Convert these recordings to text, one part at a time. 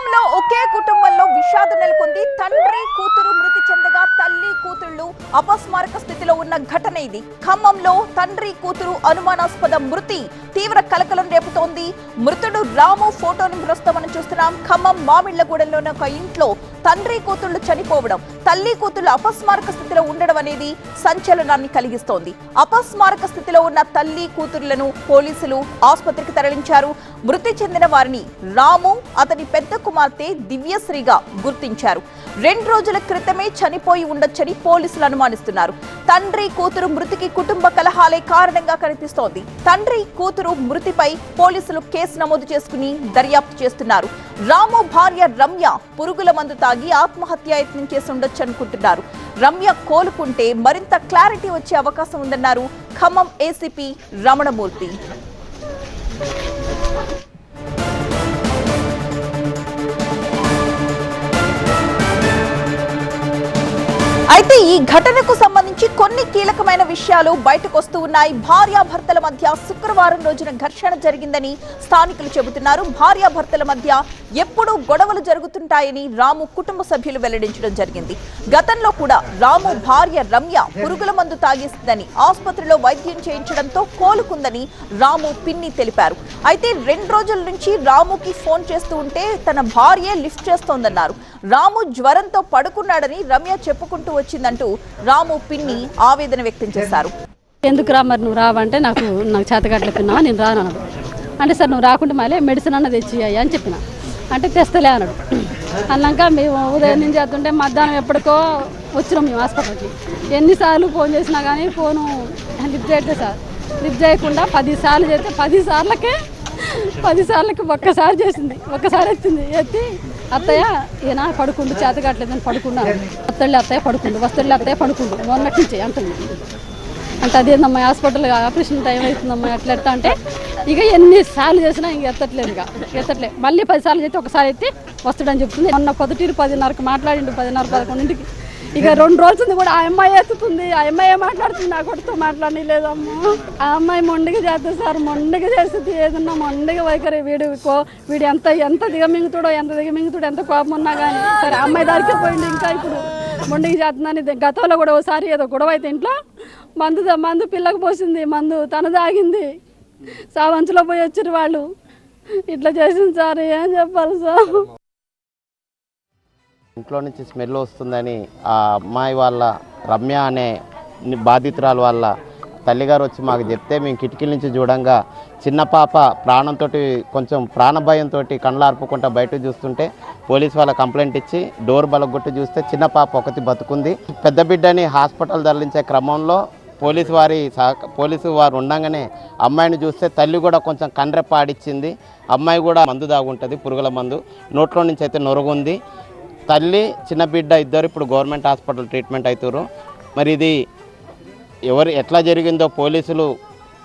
ఖమ్మంలో ఒకే కుటుంబంలో విషాదం నెలకొంది. తండ్రి కూతురు మృతి చెందగా తల్లి కూతుళ్లు అపస్మారక స్థితిలో ఉన్న ఘటన ఇది. ఖమ్మంలో తండ్రి కూతురు అనుమానాస్పద మృతి తీవ్ర కలకలం రేపుతోంది. మృతుడు రాము ఫోటోను ప్రస్తుతం చూస్తున్నాం. ఖమ్మం మామిళ్లగూడెంలోని ఒక ఇంట్లో తండ్రి కూతుళ్లు చనిపోవడం, తల్లి కూతుళ్లు అపస్మారక స్థితిలో ఉండడం అనేది సంచలనాన్ని కలిగిస్తోంది. అపస్మారక స్థితిలో ఉన్న తల్లి కూతుళ్లను పోలీసులు ఆసుపత్రికి తరలించారు. మృతి చెందిన వారిని రాము, అతని పెద్ద కుమార్తె దివ్యశ్రీగా గుర్తించారు. 2 రోజుల క్రితమే చనిపోయి ఉండొచ్చని పోలీసులు అనుమానిస్తున్నారు. తండ్రి కూతురు మృతికి కుటుంబ కలహాలే కారణంగా కనిపిస్తోంది. తండ్రి కూతురు మృతిపై పోలీసులు కేసు నమోదు చేసుకుని దర్యాప్తు చేస్తున్నారు. రాము భార్య రమ్య పురుగుల మందు తాగి ఆత్మహత్యాయత్నం చేసి ఉండొచ్చనుకుంటున్నారు. రమ్య కోలుకుంటే మరింత క్లారిటీ వచ్చే అవకాశం ఉందన్నారు ఖమ్మం ఏసీపీ రమణమూర్తి. అయితే ఈ ఘటనకు సంబంధించి కొన్ని కీలకమైన విషయాలు బయటకు వస్తూ ఉన్నాయి. భార్యాభర్తల మధ్య శుక్రవారం రోజున ఘర్షణ జరిగిందని స్థానికులు చెబుతున్నారు. భార్యాభర్తల మధ్య ఎప్పుడూ గొడవలు జరుగుతుంటాయని రాము కుటుంబ సభ్యులు వెల్లడించడం జరిగింది. గతంలో కూడా రాము భార్య రమ్య పురుగుల మందు తాగేసిందని, ఆసుపత్రిలో వైద్యం చేయించడంతో కోలుకుందని రాము పిన్ని తెలిపారు. అయితే 2 రోజుల నుంచి రాముకి ఫోన్ చేస్తూ ఉంటే తన భార్యే లిఫ్ట్ చేస్తోందన్నారు. రాము జ్వరంతో పడుకున్నాడని రమ్య చెప్పుకుంటూ వచ్చిందంటూ రాము పిన్ని ఆవేదన వ్యక్తం చేశారు. ఎందుకు రా మరి నువ్వు రావంటే నాకు చేతగట్ల పిన్నావా, నేను రాను అన్నాడు. అంటే సార్ నువ్వు రాకుంటే మళ్ళీ మెడిసిన్ అన్న తెచ్చియ్యా అని చెప్పిన. అంటే తెస్తలే అన్నాడు. అన్నాక మేము ఉదయం నుంచి చేస్తుంటే మధ్యాహ్నం ఎప్పటికో వచ్చినాం మేము హాస్పిటల్కి. ఎన్నిసార్లు ఫోన్ చేసినా కానీ ఫోను లిఫ్ట్ చేయట్లేదు సార్. లిఫ్ట్ చేయకుండా 10 సార్లు చేస్తే 10 సార్లకి ఒక్కసారి చేసింది. ఒక్కసారి ఎత్తి అత్తయ్య ఈయన పడుకుండు, చేతగట్లేదని పడుకున్నాను. వస్తళ్ళి అత్తయ్య పడుకుండు, వస్తళ్ళి అత్తయ్య పడుకుండు మొన్నటి నుంచి అంటుంది. అంటే అదేందమ్మా హాస్పిటల్ ఆపరేషన్ టైం అవుతుందమ్మా ఎట్లా అంటే ఇక ఎన్నిసార్లు చేసినా ఇంక ఎత్తట్లేదు. మళ్ళీ 10 సార్లు చేస్తే ఒకసారి ఎత్తి వస్తాడని చెప్తుంది. మొన్న 10:10కి మాట్లాడిండు, 10:30-11కి. ఇక 2 రోజులు కూడా ఆ అమ్మాయి ఎత్తుతుంది, ఆ అమ్మాయి మాట్లాడుతుంది. నా కొడుతో మాట్లాడి లేదమ్మా. ఆ అమ్మాయి మొండిగా చేస్తుంది సార్, మొండిగా చేస్తుంది. ఏదన్నా మొండిగా వైఖరి. వీడు ఎంత దిగమింగుతాడో, ఎంత కోపం ఉన్నా కానీ సరే అమ్మాయి దారికే పోయింది. ఇంకా ఇప్పుడు మొండిగా చేస్తుందని గతంలో కూడా ఒకసారి ఏదో గొడవ అయితే ఇంట్లో మందు పిల్లకు పోసింది, మందు తన తాగింది. సావంచులో పోయి వచ్చారు వాళ్ళు. ఇట్లా చేసింది సార్, ఏం చెప్పాలి సార్. ఇంట్లో నుంచి స్మెల్ వస్తుందని ఆ అమ్మాయి వాళ్ళ రమ్య అనే బాధితురాలు వాళ్ళ తల్లిగారు వచ్చి మాకు చెప్తే మేము కిటికీల నుంచి చూడంగా చిన్న పాప ప్రాణంతో కొంచెం ప్రాణభయంతో కళ్ళార్పుకుంటా బయట చూస్తుంటే పోలీసు వాళ్ళ కంప్లైంట్ ఇచ్చి డోర్ బలగొట్టి చూస్తే చిన్న పాప ఒకటి బతుకుంది. పెద్ద బిడ్డని హాస్పిటల్ తరలించే క్రమంలో పోలీసు వారు ఉండగానే అమ్మాయిని చూస్తే తల్లి కూడా కొంచెం కండ్రెప్ప ఆడిచ్చింది. అమ్మాయి కూడా మందు దాగుంటుంది, పురుగుల మందు. నోట్లో నుంచి అయితే నొరుగుంది. తల్లి చిన్న బిడ్డ ఇద్దరు ఇప్పుడు గవర్నమెంట్ హాస్పిటల్ ట్రీట్మెంట్ అవుతారు. మరి ఇది ఎట్లా జరిగిందో పోలీసులు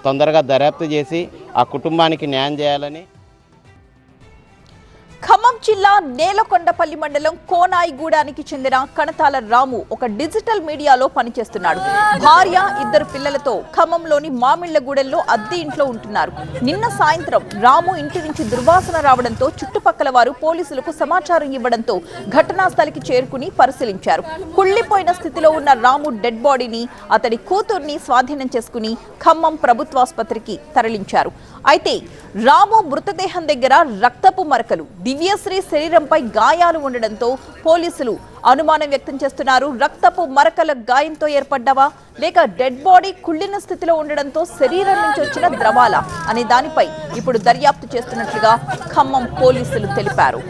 తొందరగా దర్యాప్తు చేసి ఆ కుటుంబానికి న్యాయం చేయాలని. ఖమ్మం జిల్లా నేలకొండపల్లి మండలం కోనాయిగూడానికి చెందిన కణతాల రాము ఒక డిజిటల్ మీడియాలో పనిచేస్తున్నాడు. భార్య, 2 పిల్లలతో ఖమ్మంలోని మామిళ్లగూడెంలో అద్దె ఇంట్లో ఉంటున్నారు. నిన్న సాయంత్రం రాము ఇంటి నుంచి దుర్వాసన రావడంతో చుట్టుపక్కల వారు పోలీసులకు సమాచారం ఇవ్వడంతో ఘటనా స్థలికి చేరుకుని పరిశీలించారు. కుళ్లిపోయిన స్థితిలో ఉన్న రాము డెడ్ బాడీని అతడి కూతుర్ని స్వాధీనం చేసుకుని ఖమ్మం ప్రభుత్వాసుపత్రికి తరలించారు. అయితే రాము మృతదేహం దగ్గర రక్తపు మరకలు, దివ్యశ్రీ శరీరంపై గాయాలు ఉండడంతో పోలీసులు అనుమానం వ్యక్తం చేస్తున్నారు. రక్తపు మరకల గాయంతో ఏర్పడ్డావా లేక డెడ్ బాడీ కుళ్ళిన స్థితిలో ఉండడంతో శరీరం నుంచి వచ్చిన ద్రవాల అనే దానిపై ఇప్పుడు దర్యాప్తు చేస్తున్నట్లుగా ఖమ్మం పోలీసులు తెలిపారు.